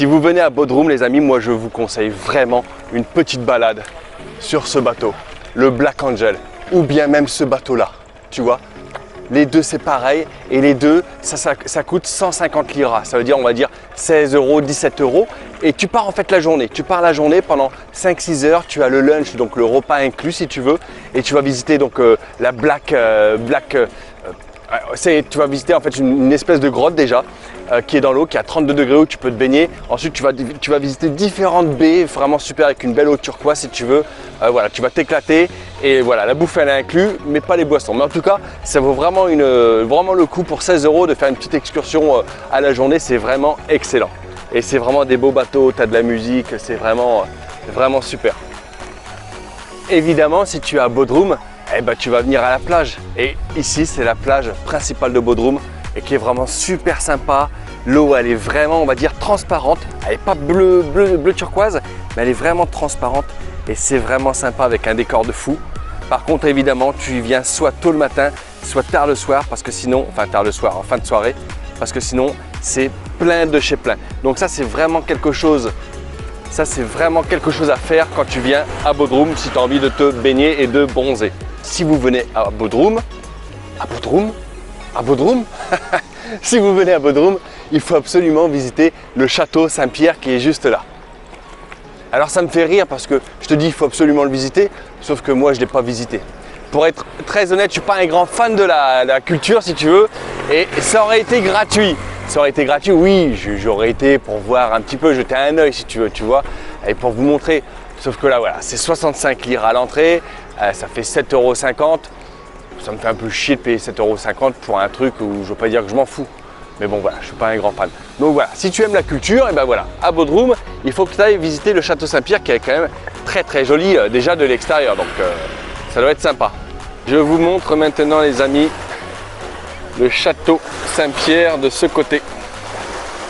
Si vous venez à Bodrum, les amis, moi je vous conseille vraiment une petite balade sur ce bateau, le Black Angel, ou bien même ce bateau-là, tu vois. Les deux c'est pareil et les deux ça coûte 150 liras, ça veut dire on va dire 16 euros, 17 euros et tu pars en fait la journée. Tu pars la journée pendant 5-6 heures, tu as le lunch, donc le repas inclus si tu veux et tu vas visiter donc la tu vas visiter en fait une espèce de grotte déjà qui est dans l'eau, qui est à 32 degrés où tu peux te baigner. Ensuite tu vas visiter différentes baies, vraiment super avec une belle eau turquoise si tu veux. Voilà, tu vas t'éclater et voilà, la bouffe elle est inclue mais pas les boissons. Mais en tout cas ça vaut vraiment le coup pour 16 euros de faire une petite excursion à la journée, c'est vraiment excellent. Et c'est vraiment des beaux bateaux, tu as de la musique, c'est vraiment super. Évidemment si tu es à Bodrum, eh ben, tu vas venir à la plage et ici c'est la plage principale de Bodrum et qui est vraiment super sympa. L'eau elle est vraiment on va dire transparente, elle n'est pas bleu turquoise mais elle est vraiment transparente et c'est vraiment sympa avec un décor de fou. Par contre évidemment tu y viens soit tôt le matin soit tard le soir parce que sinon, enfin tard le soir en fin de soirée parce que sinon c'est plein de chez plein. Donc ça c'est vraiment quelque chose à faire quand tu viens à Bodrum si tu as envie de te baigner et de bronzer. Si vous venez à Bodrum, si vous venez à Bodrum, il faut absolument visiter le château Saint-Pierre qui est juste là. Alors ça me fait rire parce que je te dis il faut absolument le visiter, sauf que moi je ne l'ai pas visité. Pour être très honnête, je ne suis pas un grand fan de la culture si tu veux, et ça aurait été gratuit. Ça aurait été gratuit, oui, j'aurais été pour voir un petit peu, jeter un œil si tu veux, tu vois, et pour vous montrer. Sauf que là voilà, c'est 65 liras à l'entrée, ça fait 7,50 €. Ça me fait un peu chier de payer 7,50 € pour un truc où je ne veux pas dire que je m'en fous. Mais bon voilà, je ne suis pas un grand fan. Donc voilà, si tu aimes la culture, et ben voilà, à Bodrum, il faut que tu ailles visiter le château Saint-Pierre qui est quand même très joli déjà de l'extérieur. Donc ça doit être sympa. Je vous montre maintenant les amis le château Saint-Pierre de ce côté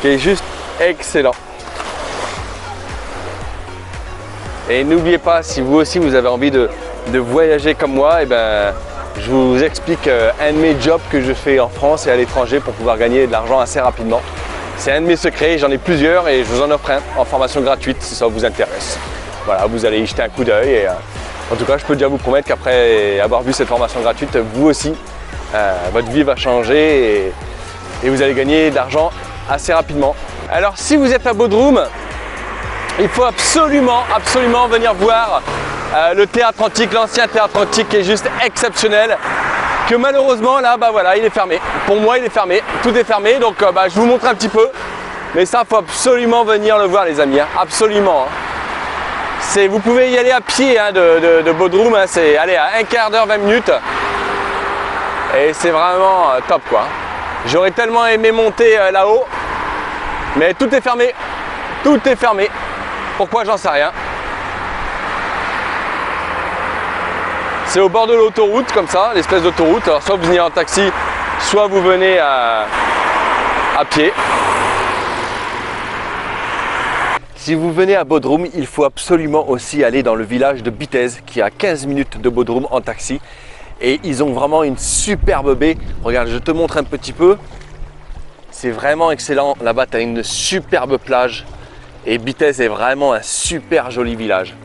qui est juste excellent. Et n'oubliez pas, si vous aussi vous avez envie de voyager comme moi, et ben je vous explique un de mes jobs que je fais en France et à l'étranger pour pouvoir gagner de l'argent assez rapidement. C'est un de mes secrets, j'en ai plusieurs et je vous en offre un en formation gratuite si ça vous intéresse. Voilà, vous allez y jeter un coup d'œil et en tout cas je peux déjà vous promettre qu'après avoir vu cette formation gratuite, vous aussi, votre vie va changer et vous allez gagner de l'argent assez rapidement. Alors si vous êtes à Bodrum, il faut absolument venir voir le théâtre antique, l'ancien théâtre antique qui est juste exceptionnel, que malheureusement là bah voilà il est fermé. Pour moi il est fermé, tout est fermé, donc je vous montre un petit peu, mais ça faut absolument venir le voir les amis, hein. Absolument. Hein. Vous pouvez y aller à pied hein, de Bodrum, hein. C'est aller à un quart d'heure, 20 minutes et c'est vraiment top quoi. J'aurais tellement aimé monter là-haut, mais tout est fermé, tout est fermé. Pourquoi j'en sais rien. C'est au bord de l'autoroute comme ça, l'espèce d'autoroute. Alors soit vous venez en taxi, soit vous venez à pied. Si vous venez à Bodrum, il faut absolument aussi aller dans le village de Bitez qui est à 15 minutes de Bodrum en taxi. Et ils ont vraiment une superbe baie. Regarde, je te montre un petit peu. C'est vraiment excellent. Là-bas, tu as une superbe plage. Et Bitez est vraiment un super joli village.